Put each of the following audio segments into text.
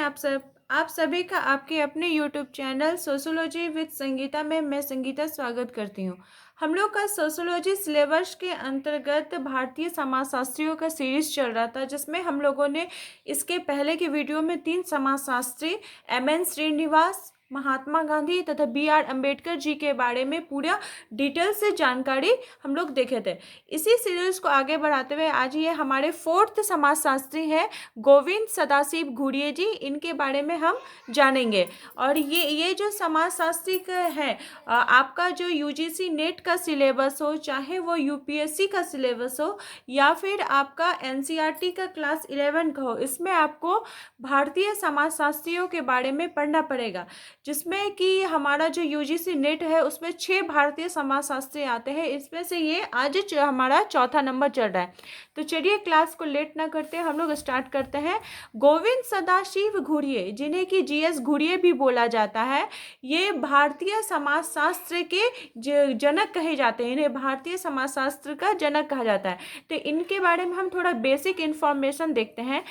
आप सभी का आपके अपने YouTube channel sociology with Sangeeta में मैं संगीता स्वागत करती हूँ। हम लोग का सोशियोलॉजी सिलेबस के अंतर्गत भारतीय समाजशास्त्रियों का सीरीज चल रहा था, जिसमें हम लोगों ने इसके पहले की वीडियो में 3 समाजशास्त्री एम.एन. श्रीनिवास, महात्मा गांधी तथा बी.आर. अम्बेडकर जी के बारे में पूरा डिटेल से जानकारी हम लोग देखे थे। इसी सीरीज को आगे बढ़ाते हुए आज ये हमारे 4th समाजशास्त्री हैं गोविंद सदाशिव घुरिये जी, इनके बारे में हम जानेंगे। और ये जो समाजशास्त्री का है, आपका जो यूजीसी नेट का सिलेबस हो, चाहे वो यूपीएससी का सिलेबस हो या फिर आपका एनसीईआरटी का क्लास 11 का हो, इसमें आपको भारतीय समाजशास्त्रियों के बारे में पढ़ना पड़ेगा, जिसमें कि हमारा जो यूजीसी नेट है उसमें 6 भारतीय समाजशास्त्री आते हैं। इसमें से ये आज हमारा 4था नंबर चल रहा है। तो चलिए क्लास को लेट ना करते हैं, हम लोग स्टार्ट करते हैं। गोविंद सदाशिव घुरिये, जिन्हें कि जीएस घुरिये भी बोला जाता है, ये भारतीय समाजशास्त्र के जनक कहे जाते हैं। इन्हें भारतीय समाजशास्त्र का जनक कहा जाता है। तो इनके बारे में हम थोड़ा बेसिक इन्फॉर्मेशन देखते हैं।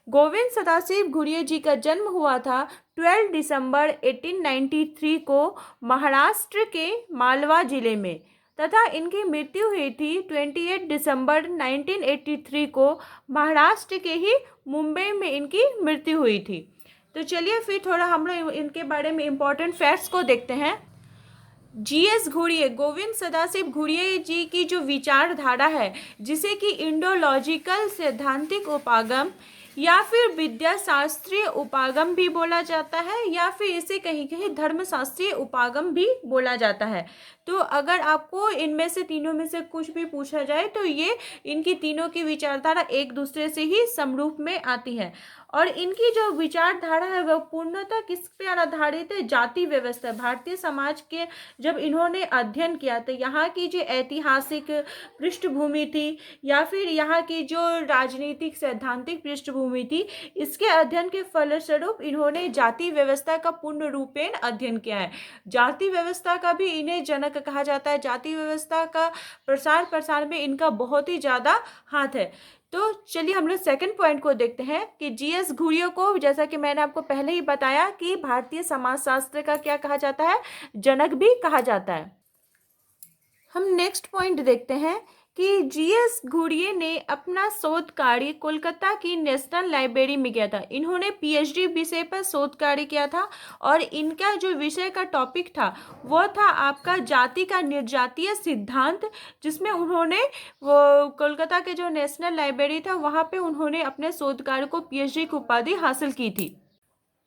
गोविंद सदाशिव घुरिये जी का जन्म हुआ था 12 दिसंबर 1893 को महाराष्ट्र के मालवा जिले में, तथा इनकी मृत्यु हुई थी 28 दिसंबर 1983 को महाराष्ट्र के ही मुंबई में इनकी मृत्यु हुई थी। तो चलिए फिर थोड़ा हम लोग इनके बारे में इम्पोर्टेंट फैक्ट्स को देखते हैं। जीएस घुरिये, गोविंद सदाशिव घुरिये जी की जो विचारधारा है, जिसे कि इंडोलॉजिकल सैद्धांतिक उपागम या फिर विद्याशास्त्रीय उपागम भी बोला जाता है, या फिर इसे कहीं कहीं धर्मशास्त्रीय उपागम भी बोला जाता है। तो अगर आपको इनमें से तीनों में से कुछ भी पूछा जाए तो ये इनकी तीनों की विचारधारा एक दूसरे से ही समरूप में आती है। और इनकी जो विचारधारा है वह पूर्णतः किस पर आधारित है? जाति व्यवस्था। भारतीय समाज के जब इन्होंने अध्ययन किया तो यहाँ की जो ऐतिहासिक पृष्ठभूमि थी या फिर यहाँ की जो राजनीतिक सैद्धांतिक पृष्ठभूमि थी, इसके अध्ययन के फलस्वरूप इन्होंने जाति व्यवस्था का पूर्ण रूपेण अध्ययन किया है। जाति व्यवस्था का भी इन्हें जनक कहा जाता है। जाति व्यवस्था का प्रसार में इनका बहुत ही ज़्यादा हाथ है। तो चलिए हम लोग सेकंड पॉइंट को देखते हैं कि जीएस घुरिये को, जैसा कि मैंने आपको पहले ही बताया कि भारतीय समाजशास्त्र का क्या कहा जाता है, जनक भी कहा जाता है। हम नेक्स्ट पॉइंट देखते हैं कि जीएस घुरिये ने अपना शोध कार्य कोलकाता की नेशनल लाइब्रेरी में किया था। इन्होंने पीएचडी विषय पर शोध कार्य किया था और इनका जो विषय का टॉपिक था वो था आपका जाति का निर्जातीय सिद्धांत, जिसमें उन्होंने वो कोलकाता के जो नेशनल लाइब्रेरी था वहाँ पे उन्होंने अपने शोध कार्य को पीएचडी की उपाधि हासिल की थी।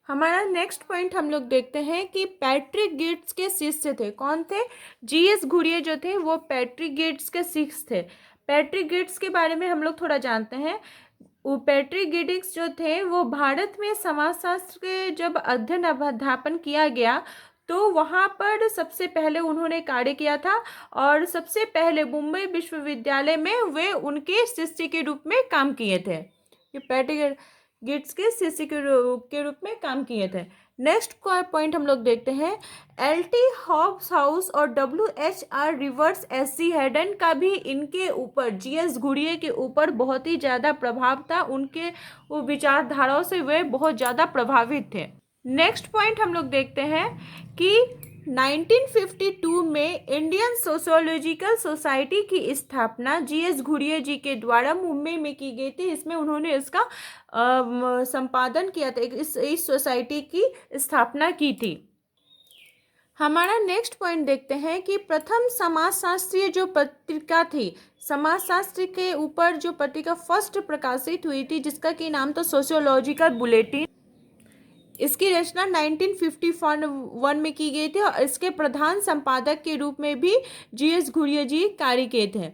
हमारा नेक्स्ट पॉइंट हम लोग देखते हैं कि पैट्रिक गिट्स के शिष्य थे। कौन थे? जीएस घुरिये जो थे वो पैट्रिक गिट्स के शिष्य थे। पैट्रिक गिट्स के बारे में हम लोग थोड़ा जानते हैं। वो पैट्रिक गिट्स जो थे वो भारत में समाजशास्त्र के जब अध्ययन अध्यापन किया गया तो वहाँ पर सबसे पहले उन्होंने कार्य किया था और सबसे पहले मुंबई विश्वविद्यालय में वे उनके शिष्य के रूप में काम किए थे। ये पैट्रिक गिट्स के शिष्य के रूप में काम किए थे। नेक्स्ट पॉइंट हम लोग देखते हैं। एल.टी. हॉब्स हाउस और W.H.R. Reverse SC. हेडन का भी इनके ऊपर, जीएस घुरिये के ऊपर बहुत ही ज़्यादा प्रभाव था। उनके वो विचारधाराओं से वे बहुत ज़्यादा प्रभावित थे। नेक्स्ट पॉइंट हम लोग देखते हैं कि 1952 में इंडियन सोशियोलॉजिकल सोसाइटी की स्थापना जीएस घुरिये जी के द्वारा मुंबई में की गई थी। इसमें उन्होंने इसका संपादन किया था, इस सोसाइटी की स्थापना की थी। हमारा नेक्स्ट पॉइंट देखते हैं कि प्रथम समाजशास्त्रीय जो पत्रिका थी, समाजशास्त्र के ऊपर जो पत्रिका फर्स्ट प्रकाशित हुई थी, जिसका कि नाम था सोशियोलॉजिकल बुलेटिन, इसकी रचना 1951 में की गई थी और इसके प्रधान संपादक के रूप में भी जीएस घुरिये जी कार्य किए थे।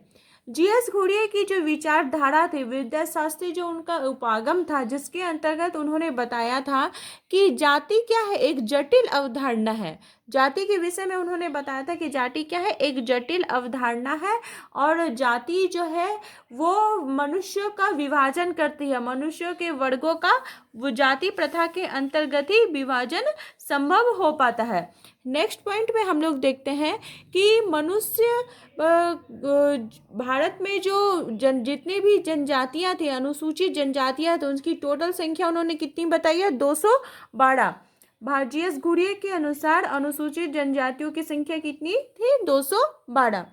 जीएस घुरिये की जो विचारधारा थी, विद्याशास्त्री जो उनका उपागम था, जिसके अंतर्गत उन्होंने बताया था कि जाति क्या है, एक जटिल अवधारणा है। जाति के विषय में उन्होंने बताया था कि जाति क्या है, एक जटिल अवधारणा है, और जाति जो है वो मनुष्यों का विभाजन करती है, मनुष्यों के वर्गों का वो जाति प्रथा के अंतर्गत ही विभाजन संभव हो पाता है। नेक्स्ट पॉइंट में हम लोग देखते हैं कि मनुष्य भारत में जो जितनी भी जनजातियां थी, अनुसूचित जनजातियां थी, उनकी टोटल संख्या उन्होंने कितनी बताई है, 212। जीएस घुरिये के अनुसार अनुसूचित जनजातियों की संख्या कितनी थी, 212।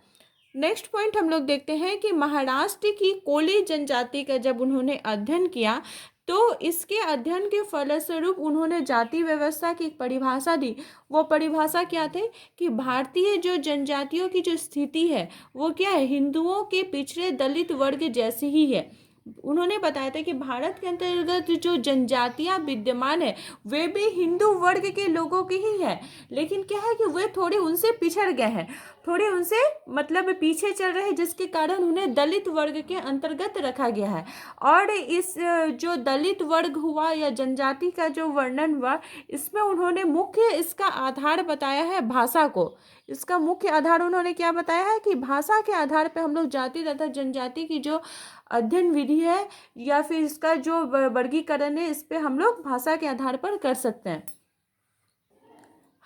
नेक्स्ट पॉइंट हम लोग देखते हैं कि महाराष्ट्र की कोली जनजाति का जब उन्होंने अध्ययन किया तो इसके अध्ययन के फलस्वरूप उन्होंने जाति व्यवस्था की एक परिभाषा दी। वो परिभाषा क्या थे कि भारतीय जो जनजातियों की जो स्थिति है वो क्या है, हिंदुओं के पिछड़े दलित वर्ग जैसी ही है। उन्होंने बताया था कि भारत के अंतर्गत जो जनजातियां विद्यमान है वे भी हिंदू वर्ग के लोगों की ही है, लेकिन क्या है कि वे थोड़े उनसे पिछड़ गए हैं, थोड़े उनसे मतलब पीछे चल रहे हैं, जिसके कारण उन्हें दलित वर्ग के अंतर्गत रखा गया है। और इस जो दलित वर्ग हुआ या जनजाति का जो वर्णन हुआ, इसमें उन्होंने मुख्य इसका आधार बताया है भाषा को। इसका मुख्य आधार उन्होंने क्या बताया है कि भाषा के आधार पर हम लोग जाति तथा जनजाति की जो अध्ययन विधि है या फिर इसका जो वर्गीकरण है, इस पे हम लोग भाषा के आधार पर कर सकते हैं।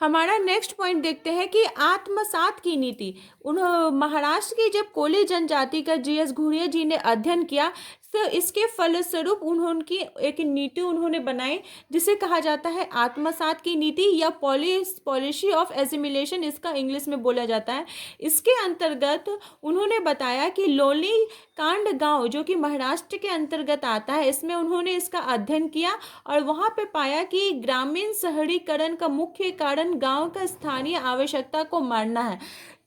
हमारा नेक्स्ट पॉइंट देखते हैं कि आत्मसात की नीति। महाराष्ट्र की जब कोली जनजाति का जीएस घुरिये जी ने अध्ययन किया तो इसके फलस्वरूप उन्होंने एक नीति उन्होंने बनाई जिसे कहा जाता है आत्मसात की नीति या पॉलिसी ऑफ एसिमिलेशन, इसका इंग्लिश में बोला जाता है। इसके अंतर्गत उन्होंने बताया कि लोली कांड गांव जो कि महाराष्ट्र के अंतर्गत आता है, इसमें उन्होंने इसका अध्ययन किया और वहां पे पाया कि ग्रामीण शहरीकरण का मुख्य कारण गांव का स्थानीय आवश्यकता को मारना है।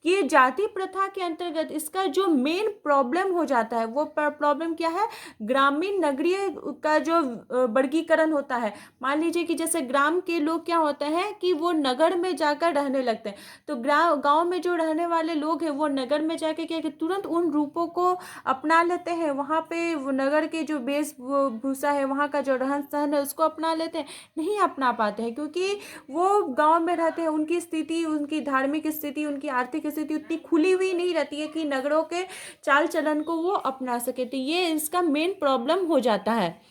ये जाति प्रथा के अंतर्गत इसका जो मेन प्रॉब्लम हो जाता है वो प्रॉब्लम क्या है, ग्रामीण नगरीय का जो वर्गीकरण होता है। मान लीजिए कि जैसे ग्राम के लोग क्या होते हैं कि वो नगर में जाकर रहने लगते हैं, तो गांव में जो रहने वाले लोग हैं वो नगर में जाके क्या कि तुरंत उन रूपों को अपना लेते हैं, वहाँ पे वो नगर के जो वेशभूषा है, वहाँ का जो रहन सहन है उसको अपना लेते हैं, नहीं अपना पाते हैं क्योंकि वो गाँव में रहते हैं, उनकी स्थिति, उनकी धार्मिक स्थिति, उनकी आर्थिक स्थिति उतनी खुली हुई नहीं रहती है कि नगरों के चाल चलन को वो अपना सके, तो ये इसका मेन प्रॉब्लम हो जाता है।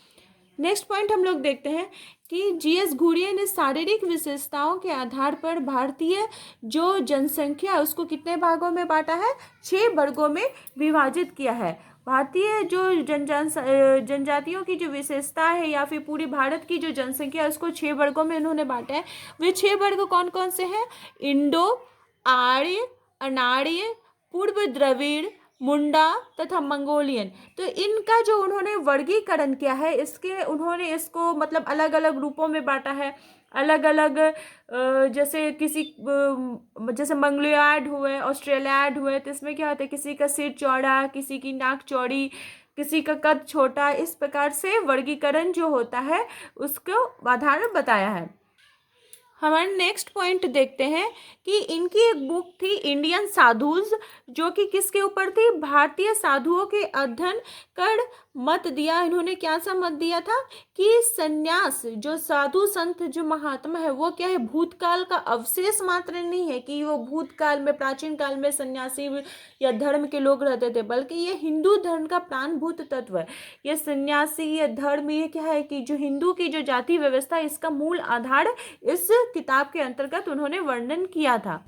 नेक्स्ट पॉइंट हम लोग देखते हैं कि जीएस घुरिये ने शारीरिक विशेषताओं के आधार पर भारतीय जो जनसंख्या है उसको कितने भागों में बांटा है, 6 वर्गों में विभाजित किया है। भारतीय जो जनजातियों की जो विशेषता है या फिर पूरी भारत की जो जनसंख्या है उसको 6 वर्गों में इन्होंने बांटा है। वे 6 वर्ग कौन कौन से हैं, इंडो, आर्य, अनार्य, पूर्व द्रविड़, मुंडा तथा मंगोलियन। तो इनका जो उन्होंने वर्गीकरण किया है, इसके उन्होंने इसको मतलब अलग अलग रूपों में बांटा है, अलग अलग जैसे जैसे मंगोलियाड हुए, ऑस्ट्रेलियाड हुए, तो इसमें क्या होता है किसी का सिर चौड़ा, किसी की नाक चौड़ी, किसी का कद छोटा, इस प्रकार से वर्गीकरण जो होता है उसको आधार बताया है। हमारे नेक्स्ट पॉइंट देखते हैं कि इनकी एक बुक थी इंडियन साधुज, जो कि किसके ऊपर थी, भारतीय साधुओं के अध्ययन कर मत दिया। इन्होंने क्या सा मत दिया था कि सन्यास, जो साधु संत जो महात्मा है वो क्या है, भूतकाल का अवशेष मात्र नहीं है कि वो भूतकाल में प्राचीन काल में सन्यासी या धर्म के लोग रहते थे, बल्कि ये हिंदू धर्म का प्राणभूत तत्व है। ये सन्यासी, ये धर्म, ये क्या है कि जो हिंदू की जो जाति व्यवस्था है इसका मूल आधार इस किताब के अंतर्गत उन्होंने वर्णन किया था।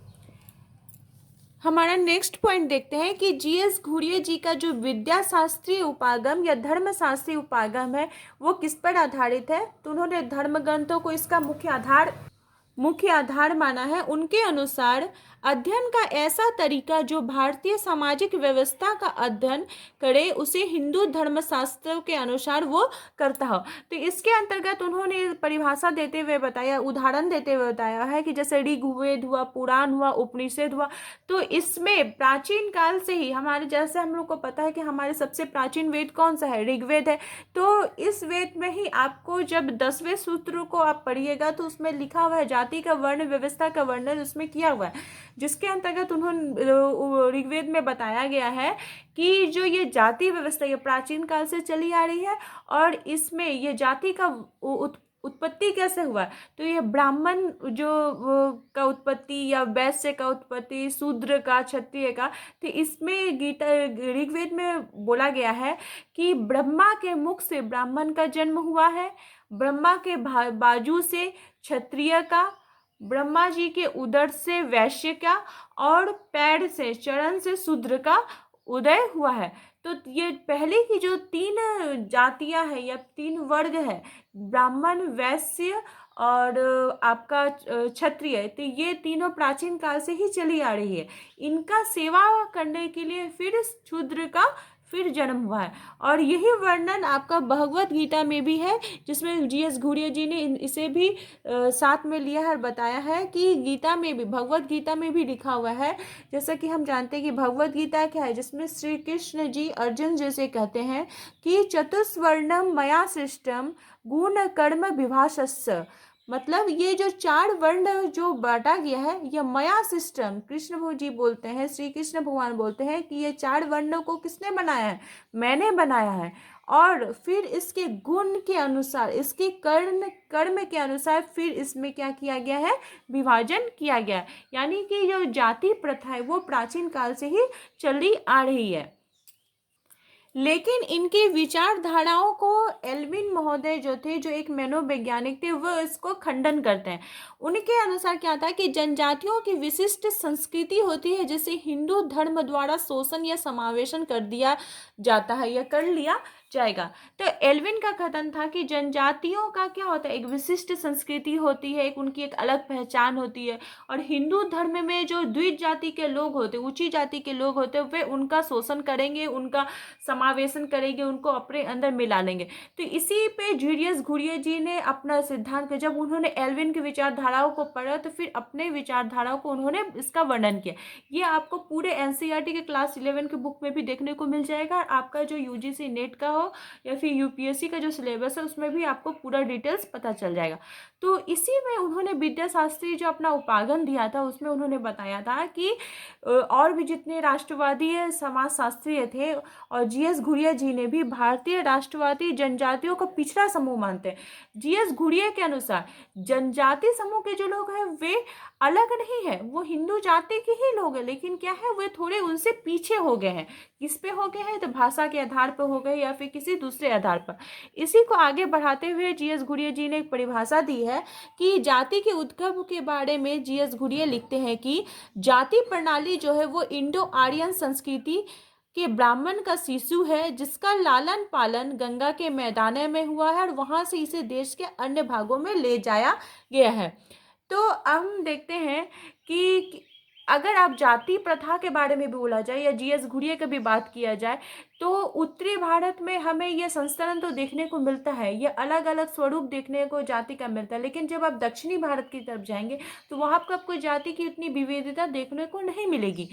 हमारा नेक्स्ट पॉइंट देखते हैं कि जीएस घुरिये जी का जो विद्या शास्त्रीय उपागम या धर्म शास्त्रीय उपागम है वो किस पर आधारित है, तो उन्होंने धर्म ग्रंथों को इसका मुख्य आधार माना है। उनके अनुसार अध्ययन का ऐसा तरीका जो भारतीय सामाजिक व्यवस्था का अध्ययन करे उसे हिंदू धर्मशास्त्रों के अनुसार वो करता हो। तो इसके अंतर्गत उन्होंने परिभाषा देते हुए बताया, उदाहरण देते हुए बताया है कि जैसे ऋग्वेद हुआ, पुराण हुआ, उपनिषद हुआ, तो इसमें प्राचीन काल से ही हमारे, जैसे हम लोग को पता है कि हमारे सबसे प्राचीन वेद कौन सा है, ऋग्वेद है। तो इस वेद में ही आपको जब 10वें सूत्र को आप पढ़िएगा तो उसमें लिखा हुआ है जाति का वर्ण व्यवस्था का वर्णन उसमें किया हुआ है, जिसके अंतर्गत उन्होंने ऋग्वेद में बताया गया है कि जो ये जाति व्यवस्था ये प्राचीन काल से चली आ रही है और इसमें ये जाति का उत्पत्ति कैसे हुआ, तो ये ब्राह्मण जो का उत्पत्ति या वैश्य का उत्पत्ति, शूद्र का, क्षत्रिय का, तो इसमें गीता ऋग्वेद में बोला गया है कि ब्रह्मा के मुख से ब्राह्मण का जन्म हुआ है, ब्रह्मा के बाजू से क्षत्रिय का, ब्रह्मा जी के उदर से वैश्य का, और पैर से, चरण से शूद्र का उदय हुआ है। तो ये पहले की जो तीन जातियां हैं या तीन वर्ग है, ब्राह्मण, वैश्य और आपका क्षत्रिय, तो ये तीनों प्राचीन काल से ही चली आ रही है। इनका सेवा करने के लिए फिर शूद्र का फिर जन्म हुआ है, और यही वर्णन आपका भगवत गीता में भी है, जिसमें जीएस घुरिया जी ने इसे भी साथ में लिया है और बताया है कि गीता में भी, भगवत गीता में भी लिखा हुआ है। जैसा कि हम जानते हैं कि भगवत गीता क्या है, जिसमें श्री कृष्ण जी अर्जुन जैसे कहते हैं कि चतुस्वर्णम मया सृष्टम गुण कर्म विभाषस्य, मतलब ये जो चार वर्ण जो बांटा गया है, यह मया सिस्टम, कृष्ण जी बोलते हैं, श्री कृष्ण भगवान बोलते हैं कि ये चार वर्णों को किसने बनाया है, मैंने बनाया है। और फिर इसके गुण के अनुसार, इसके कर्म के अनुसार फिर इसमें क्या किया गया है, विभाजन किया गया है। यानी कि जो जाति प्रथा है वो प्राचीन काल से ही चली आ रही है। लेकिन इनकी विचारधाराओं को एल्विन महोदय जो थे, जो एक मनोवैज्ञानिक थे, वो इसको खंडन करते हैं। उनके अनुसार क्या था कि जनजातियों की विशिष्ट संस्कृति होती है, जिसे हिंदू धर्म द्वारा शोषण या समावेशन कर दिया जाता है या कर लिया जाएगा। तो एल्विन का कथन था कि जनजातियों का क्या होता है, एक विशिष्ट संस्कृति होती है, एक उनकी एक अलग पहचान होती है, और हिंदू धर्म में जो द्विज जाति के लोग होते, ऊंची जाति के लोग होते, वे उनका शोषण करेंगे, उनका समावेशन करेंगे, उनको अपने अंदर मिला लेंगे। तो इसी पे जूलियस घुरियर जी ने अपना सिद्धांत, जब उन्होंने एल्विन की विचारधाराओं को पढ़ा तो फिर अपने विचारधाराओं को उन्होंने इसका वर्णन किया। ये आपको पूरे एनसीईआरटी के क्लास 11 के बुक में भी देखने को मिल जाएगा, और आपका जो यूजीसी नेट का हो या फिर यूपीएससी का जो सिलेबस है उसमें भी आपको पूरा डिटेल्स पता चल जाएगा। तो इसी में उन्होंने विद्याशास्त्री जो अपना उपागम दिया था, उसमें उन्होंने बताया था कि और भी जितने राष्ट्रवादी समाजशास्त्री थे, और जीएस घुरिया जी ने भी भारतीय राष्ट्रवादी जनजातियों को पिछड़ा समूह मानते हैं। जीएस घुरिया के अनुसार जनजाति समूह के जो लोग हैं वे अलग नहीं है, वो हिंदू जाति के ही लोग हैं, लेकिन क्या है, वे थोड़े उनसे पीछे हो गए हैं। किस पे हो गए हैं, तो भाषा के आधार पर हो गए या फिर किसी दूसरे आधार पर। इसी को आगे बढ़ाते हुए जीएस घुरिया जी ने एक परिभाषा दी है कि जाति के उद्भव के बारे में जीएस घुरिया लिखते हैं कि जाति प्रणाली जो है वो इंडो आर्यन संस्कृति कि ब्राह्मण का शिशु है, जिसका लालन पालन गंगा के मैदान में हुआ है, और वहां से इसे देश के अन्य भागों में ले जाया गया है। तो हम देखते हैं कि अगर आप जाति प्रथा के बारे में भी बोला जाए या जीएस घुरिया की भी बात किया जाए, तो उत्तरी भारत में हमें यह संस्करण तो देखने को मिलता है, ये अलग अलग स्वरूप देखने को जाति का मिलता है। लेकिन जब आप दक्षिणी भारत की तरफ जाएंगे तो वहाँ पर आपको जाति की उतनी विविधता देखने को नहीं मिलेगी।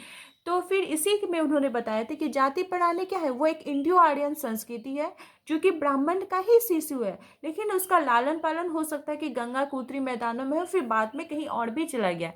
तो फिर इसी में उन्होंने बताया था कि जाति प्रणाली क्या है, वो एक इंडो आर्यन संस्कृति है, जो कि ब्राह्मण का ही शिशु है, लेकिन उसका लालन पालन हो सकता है कि गंगा के उत्तरी मैदानों में हो, फिर बाद में कहीं और भी चला गया।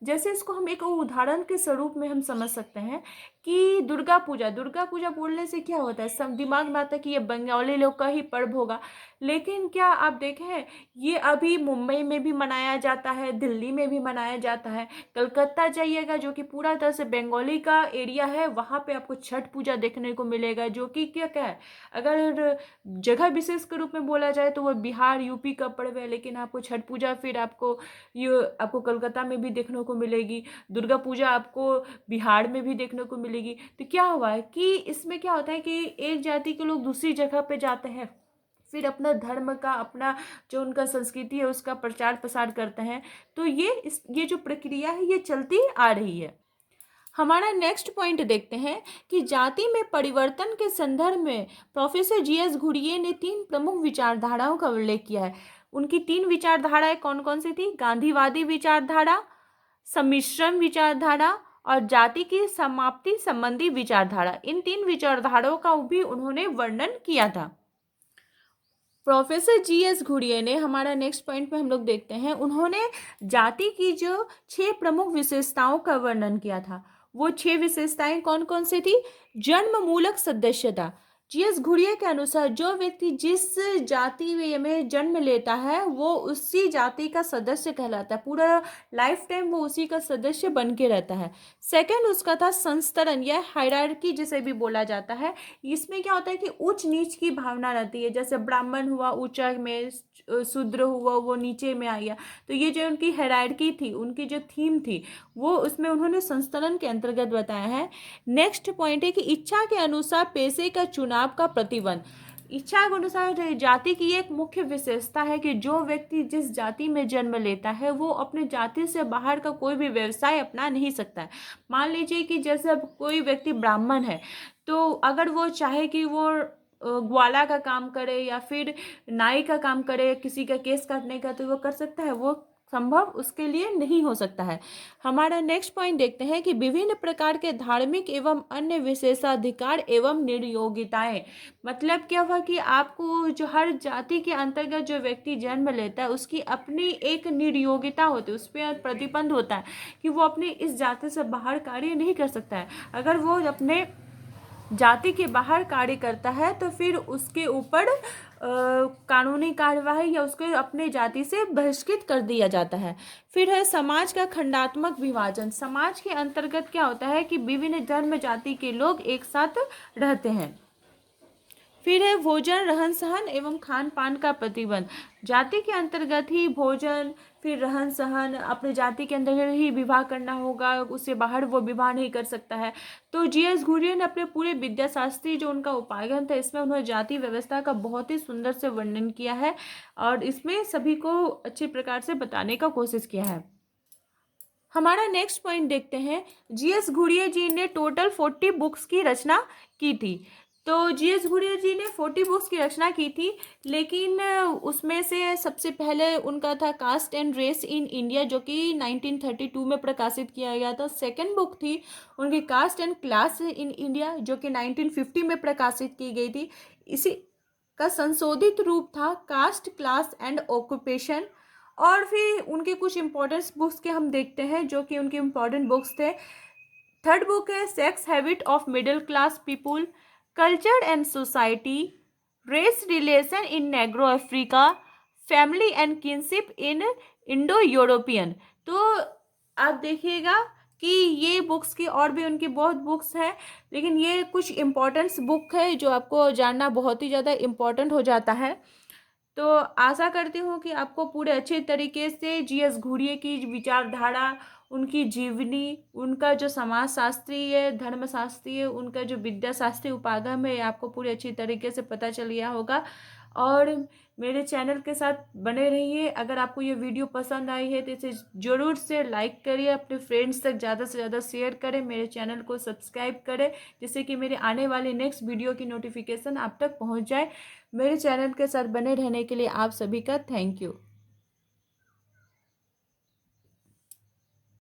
जैसे इसको हम एक उदाहरण के स्वरूप में हम समझ सकते हैं कि दुर्गा पूजा बोलने से क्या होता है, सब दिमाग में आता है कि ये बंगाली लोग का ही पर्व होगा। लेकिन क्या आप देखें, ये अभी मुंबई में भी मनाया जाता है, दिल्ली में भी मनाया जाता है। कलकत्ता जाइएगा जो कि पूरा तरह से बंगाली का एरिया है, वहाँ पे आपको छठ पूजा देखने को मिलेगा, जो कि क्या क्या है, अगर जगह विशेष के रूप में बोला जाए तो वो बिहार यूपी का पर्व है। लेकिन आपको छठ पूजा फिर आपको कलकत्ता में भी देखने को मिलेगी, दुर्गा पूजा आपको बिहार में भी देखने को मिलेगी। तो क्या हुआ है कि इसमें क्या होता है कि एक जाति के लोग दूसरी जगह पे जाते हैं, फिर अपना धर्म का, अपना जो उनका संस्कृति है उसका प्रचार प्रसार करते हैं। तो ये जो प्रक्रिया है ये चलती आ रही है। हमारा नेक्स्ट पॉइंट देखते हैं कि जाति में परिवर्तन के संदर्भ में प्रोफेसर जीएस घुरिये ने 3 प्रमुख विचारधाराओं का उल्लेख किया है। उनकी 3 विचारधाराएं कौन कौन सी थी? गांधीवादी विचारधारा, सम्मिश्रण विचारधारा और जाति की समाप्ति संबंधी विचारधारा। इन 3 विचारधाराओं का भी उन्होंने वर्णन किया था। प्रोफेसर जीएस घुरिये ने, हमारा नेक्स्ट पॉइंट में हम लोग देखते हैं, उन्होंने जाति की जो 6 प्रमुख विशेषताओं का वर्णन किया था। वो 6 विशेषताएं कौन कौन सी थी? जन्म मूलक सदस्यता, जीएस घुरिये के अनुसार जो व्यक्ति जिस जाति में जन्म लेता है वो उसी जाति का सदस्य कहलाता है, पूरा लाइफ टाइम वो उसी का सदस्य बन के रहता है। सेकंड उसका था संस्तरण या हायरार्की जिसे भी बोला जाता है। इसमें क्या होता है कि उच्च नीच की भावना रहती है, जैसे ब्राह्मण हुआ ऊंचा में, शूद्र हुआ वो नीचे में आ गया। तो ये जो उनकी हायरार्की थी, उनकी जो थीम थी, वो उसमें उन्होंने संस्तरण के अंतर्गत बताया है। नेक्स्ट पॉइंट है कि इच्छा के अनुसार पेशे का चुनाव का प्रतिबंध। इच्छा के अनुसार जाति की एक मुख्य विशेषता है कि जो व्यक्ति जिस जाति में जन्म लेता है वो अपने जाति से बाहर का कोई भी व्यवसाय अपना नहीं सकता है। मान लीजिए कि जैसे अब कोई व्यक्ति ब्राह्मण है, तो अगर वो चाहे कि वो ग्वाला का काम करे या फिर नाई का काम करे, किसी का केस काटने का, तो वो कर सकता है? वो संभव उसके लिए नहीं हो सकता है। हमारा नेक्स्ट पॉइंट देखते हैं कि विभिन्न प्रकार के धार्मिक एवं अन्य विशेषाधिकार एवं निर्योगिताएं। मतलब क्या हुआ कि आपको जो हर जाति के अंतर्गत जो व्यक्ति जन्म लेता है उसकी अपनी एक निर्योगिता होती है, उस पर प्रतिबंध होता है कि वो अपने इस जाति से बाहर कार्य नहीं कर सकता है। अगर वो अपने जाति के बाहर कार्य करता है तो फिर उसके ऊपर कानूनी कार्यवाही या उसको अपने जाति से बहिष्कृत कर दिया जाता है। फिर है समाज का खंडात्मक विभाजन। समाज के अंतर्गत क्या होता है कि विभिन्न धर्म जाति के लोग एक साथ रहते हैं। फिर है भोजन, रहन सहन एवं खान पान का प्रतिबंध। जाति के अंतर्गत ही भोजन, फिर रहन सहन, अपने जाति के अंदर ही विवाह करना होगा, उससे बाहर वो विवाह नहीं कर सकता है। तो जीएस घुरिये ने अपने पूरे विद्याशास्त्री जो उनका उपागम था इसमें उन्होंने जाति व्यवस्था का बहुत ही सुंदर से वर्णन किया है और इसमें सभी को अच्छे प्रकार से बताने का कोशिश किया है। हमारा नेक्स्ट पॉइंट देखते हैं। जीएस घुरिये जी ने टोटल 40 बुक्स की रचना की थी। तो जीएस घुरिये जी ने 40 बुक्स की रचना की थी, लेकिन उसमें से सबसे पहले उनका था caste and race in India जो कि 1932 में प्रकाशित किया गया था। सेकंड बुक थी उनकी caste and class in India जो कि 1950 में प्रकाशित की गई थी। इसी का संशोधित रूप था कास्ट क्लास एंड ऑक्यूपेशन। और फिर उनके कुछ इंपॉर्टेंट बुक्स के हम देखते हैं जो कि उनके इंपॉर्टेंट बुक्स थे। थर्ड बुक है sex habit of middle class people, culture and society, race relation in negro Africa, family and kinship in Indo European. तो आप देखिएगा कि ये बुक्स की और भी उनकी बहुत बुक्स हैं, लेकिन ये कुछ इम्पोर्टेंट्स बुक है जो आपको जानना बहुत ही ज़्यादा इम्पोर्टेंट हो जाता है। तो आशा करती हूँ कि आपको पूरे अच्छे तरीके से जीएस घुरिये की विचारधारा, उनकी जीवनी, उनका जो समाजशास्त्रीय, धर्मशास्त्रीय, उनका जो विद्याशास्त्रीय उपागम है आपको पूरे अच्छी तरीके से पता चल गया होगा। और मेरे चैनल के साथ बने रहिए। अगर आपको ये वीडियो पसंद आई है तो इसे ज़रूर से लाइक करिए, अपने फ्रेंड्स तक ज़्यादा से ज़्यादा शेयर करें, मेरे चैनल को सब्सक्राइब करें जिससे कि मेरे आने वाले नेक्स्ट वीडियो की नोटिफिकेशन आप तक पहुंच जाए। मेरे चैनल के साथ बने रहने के लिए आप सभी का थैंक यू।